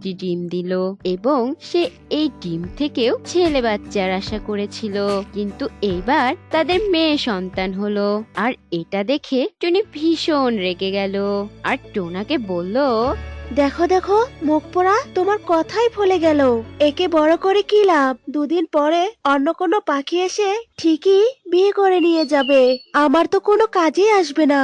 একটি ডিম দিল এবং সে এই ডিম থেকেও ছেলে বাচ্চার আশা করেছিল, কিন্তু এইবার তাদের মেয়ে সন্তান হলো। আর এটা দেখে টুনি ভীষণ রেগে গেল আর টোনাকে বলল, দেখো দেখো, মুখ পোড়া তোমার কথাই ভুলে গেল। একে বড় করে কি লাভ? দুদিন পরে অন্য কোনো পাখি এসে ঠিকই বিয়ে করে নিয়ে যাবে, আমার তো কোনো কাজেই আসবে না।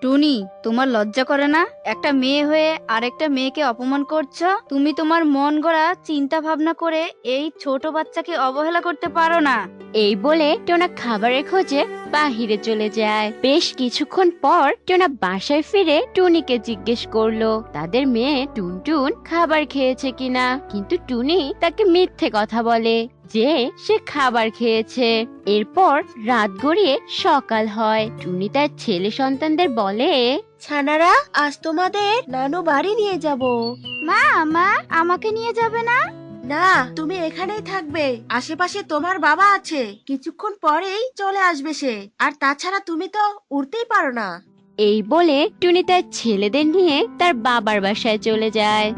টুনি, তোমার লজ্জা করে না? একটা মেয়ে হয়ে আরেকটা মেয়েকে অপমান করছো। তুমি তোমার মন গড়া চিন্তা ভাবনা করে এই ছোট বাচ্চাকে অবহেলা করতে পারো না। এই বলে টোনা খাবারের খোঁজে বাহিরে চলে যায়। বেশ কিছুক্ষণ পর টোনা বাসায় ফিরে টুনিকে জিজ্ঞেস করলো তাদের মেয়ে টুনটুন খাবার খেয়েছে কিনা, কিন্তু টুনি তাকে মিথ্যে কথা বলে যে সে খাবার খেয়েছে। এরপর রাত গড়িয়ে সকাল হয়। টুনি তার ছেলে সন্তানদের বলে, ছানারা, আজ তোমাদের নানু বাড়ি নিয়ে যাব। মা, আমাকে নিয়ে যাবে না? না, তুমি এখানেই থাকবে। আশেপাশে তোমার বাবা আছে, কিছুক্ষণ পরেই চলে আসবে সে। আর তাছাড়া তুমি তো উড়তেই পারো না। এই বলে টুনি তার ছেলেদের নিয়ে তার বাবার বাসায় চলে যায়।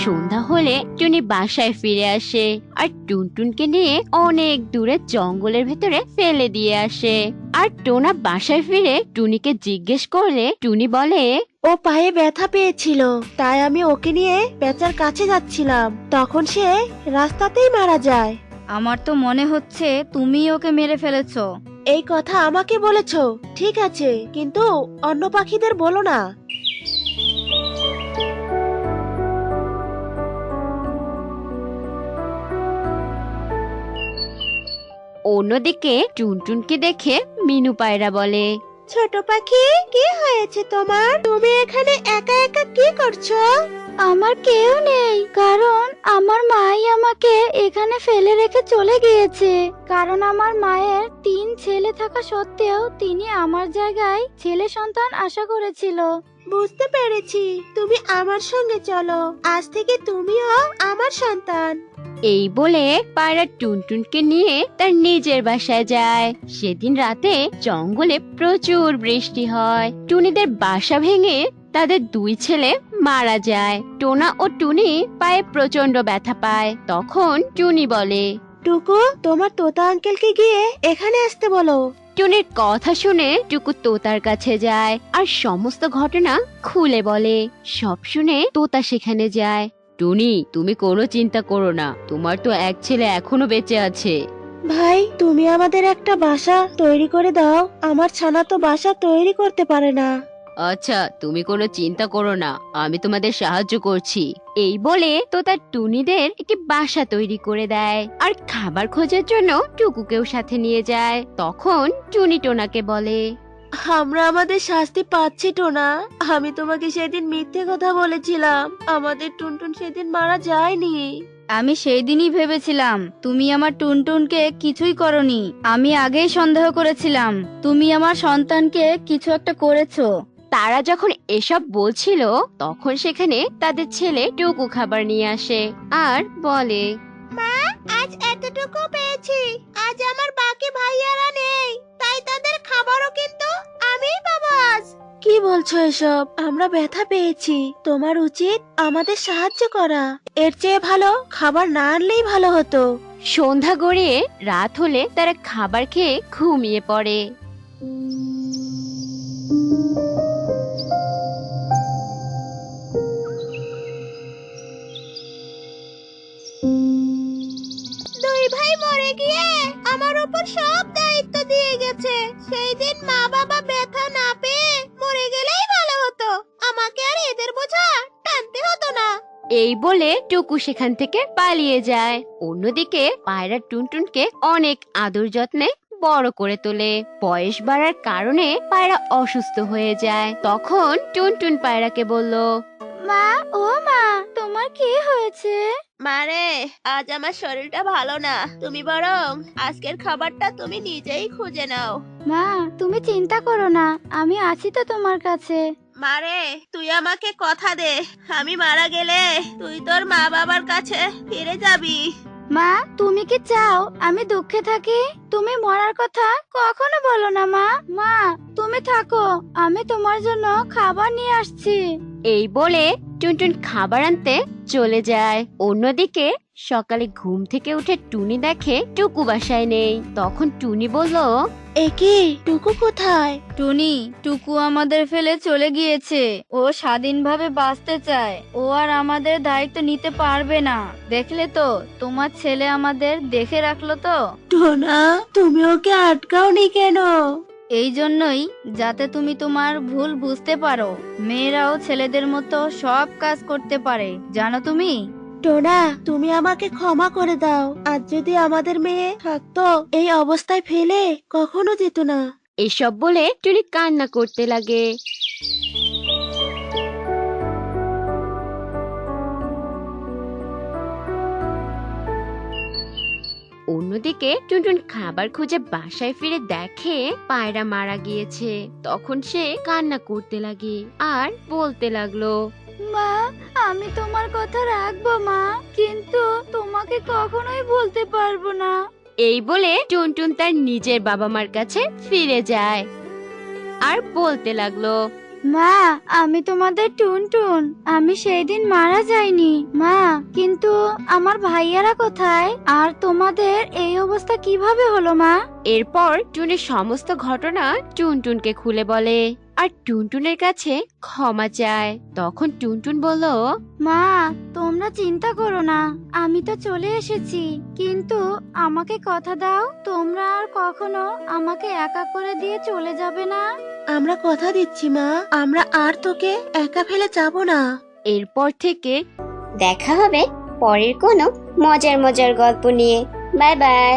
সন্ধ্যা হলে টুনি বাসায় ফিরে আসে আর টুনটুনকে নিয়ে অনেক দূরে জঙ্গলের ভেতরে ফেলে দিয়ে আসে। আর টোনা বাসায় ফিরে টুনিকে জিজ্ঞেস করলে টুনি বলে, ও পায়ে ব্যথা পেয়েছিল, তাই আমি ওকে নিয়ে বেচার কাছে যাচ্ছিলাম, তখন সে রাস্তাতেই মারা যায়। আমার তো মনে হচ্ছে তুমি ওকে মেরে ফেলেছো। এই কথা আমাকে বলেছো, ঠিক আছে, কিন্তু অন্য পাখিদের বলো না। অন্যদিকে টুনটুনকে দেখে মিনু পায়রা বলে, ছোট পাখি, কি হয়েছে তোমার? তুমি এখানে একা একা কি করছো? আমার কেউ নেই, কারণ আমার মাই আমাকে এখানে ফেলে রেখে চলে গিয়েছে। কারণ আমার মায়ের 3 ছেলে থাকা সত্ত্বেও তিনি আমার জায়গায় ছেলে সন্তান আশা করেছিল। বুঝতে পেরেছি, তুমি আমার সঙ্গে চলো, আজ থেকে তুমিও আমার সন্তান। এই বলে পায়রা টুনটুনকে নিয়ে তার নিজের বাসায় যায়। সেদিন রাতে জঙ্গলে প্রচুর বৃষ্টি হয়। টুনিদের বাসা ভেঙে তাদের 2 ছেলে মারা যায়। টোনা ও টুনি পায়ে প্রচন্ড ব্যথা পায়। তখন টুনি বলে, টুকু, তোমার তোতা আঙ্কেলকে গিয়ে এখানে আসতে বলো। টুনির কথা শুনে টুকু তোতার কাছে যায় আর সমস্ত ঘটনা খুলে বলে। সব শুনে তোতা সেখানে যায়। টুনি, তুমি কোনো চিন্তা করো না, তোমার তো এক ছেলে এখনো বেঁচে আছে। ভাই, তুমি আমাদের একটা বাসা তৈরি করে দাও, আমার ছানা তো বাসা তৈরি করতে পারে না। আচ্ছা, তুমি কোনো চিন্তা করো না, আমি তোমাদের সাহায্য করছি। এই বলে তো তার টুনিদের একটি বাসা তৈরি করে দেয় আর খাবার খোঁজার জন্য টুকুকেও সাথে নিয়ে যায়। তখন টুনি টোনাকে বলে, আমরা আমাদের শাস্তি পাচ্ছি টোনা। আমি তোমাকে সেদিন মিথ্যে কথা বলেছিলাম, আমাদের টুনটুন সেদিন মারা যায়নি। আমি সেই দিনই ভেবেছিলাম তুমি আমার টুনটুনকে কিছুই করনি। আমি আগেই সন্দেহ করেছিলাম তুমি আমার সন্তানকে কিছু একটা করেছো। তারা যখন এসব বলছিল তখন সেখানে তাদের ছেলে টুকু খাবার নিয়ে আসে আর বলে, মা, আজ এতটুকু পেয়েছি, আজ আমার বাকি ভাইয়ারা নেই, তাই তাদের খাবারও কিন্তু আমিই পাবো আজ। কি বলছো এসব? আমরা ব্যথা পেয়েছি, তোমার উচিত আমাদের সাহায্য করা। এর চেয়ে ভালো খাবার না আনলেই ভালো হতো। সন্ধ্যা গড়িয়ে রাত হলে তারা খাবার খেয়ে ঘুমিয়ে পড়ে। দুই ভাই মরে গিয়ে আমার উপর সব দায়িত্ব দিয়ে গেছে। সেই দিন মা বাবা ব্যথা না পেয়ে মরে গেলেই ভালো হতো, আমাকে আর এদের বোঝা টানতে হতো না। এই বলে টুকু সেখান থেকে পালিয়ে যায়। অন্যদিকে পায়রা টুনটুনকে অনেক আদর যত্নে বড় করে তোলে। বয়স বাড়ার কারণে পায়রা অসুস্থ হয়ে যায়। তখন টুনটুন পায়রাকে বলল, মা, ও মা, তোমার কি হয়েছে? মারে, আজ আমার শরীরটা ভালো না, তুমি বরং আজকের খাবারটা তুমি নিজেই খুঁজে নাও। মা, তুমি চিন্তা করো না, আমি আছি তো তোমার কাছে। মারে, তুই আমাকে কথা দে, আমি মারা গেলে তুই তোর মা বাবার কাছে ফিরে যাবি। মা, তুমি কি চাও আমি দুঃখে থাকি? তুমি মরার কথা কখনো বলো না মা। মা, তুমি থাকো, আমি তোমার জন্য খাবার নিয়ে আসছি। এই বলে টুনটুন খাবার আনতে চলে যায়। অন্যদিকে সকালে ঘুম থেকে উঠে টুনি দেখে টুকু বাসায় নেই। তখন টুনি বলল, একে টুকু কোথায়? টুনি, টুকু আমাদের ফেলে চলে গিয়েছে। ও স্বাধীনভাবে বাঁচতে চায়। ও আর আমাদের দায়িত্ব নিতে পারবে না। দেখলে তো, তোমার ছেলে আমাদের দেখে রাখলো তো। টোনা, তুমি ওকে আটকাওনি কেন? এই জন্যই, যাতে তুমি তোমার ভুল বুঝতে পারো। মেয়েরাও ছেলেদের মতো সব কাজ করতে পারে, জানো তুমি? টোনা, তুমি আমাকে ক্ষমা করে দাও। আজ যদি আমাদের মেয়ে থাকতো, এই অবস্থায় ফেলে কখনো যেত না। এসব বলে টুনি কান্না করতে লাগে। অন্যদিকে টুনটুন খাবার খুঁজে বাসায় ফিরে দেখে পায়রা মারা গিয়েছে। তখন সে কান্না করতে লাগে আর বলতে লাগলো, মা, আমি তোমার কথা রাখবো মা, কিন্তু তোমাকে কখনোই বলতে পারবো না। এই বলে টুনটুন তার নিজের বাবা মার কাছে ফিরে যায় আর বলতে লাগলো, মা, আমি তোমাদের টুনটুন। আমি সেই দিন মারা যাইনি মা, কিন্তু আমার ভাইয়ারা কোথায়? আর তোমাদের এই অবস্থা কিভাবে হলো মা? এরপর টুনি সমস্ত ঘটনা টুনটুনকে খুলে বলে আর টুনটুনের কাছে ক্ষমা চায়। তখন টুনটুন বলল, মা, তোমরা চিন্তা করো না, আমি তো চলে এসেছি। কিন্তু আমাকে কথা দাও, তোমরা আর কখনো আমাকে একা করে দিয়ে চলে যাবে না। আমরা কথা দিচ্ছি মা, আমরা আর তোকে একা ফেলে যাব না। এরপর থেকে দেখা হবে পরের কোনো মজার মজার গল্প নিয়ে। Bye bye.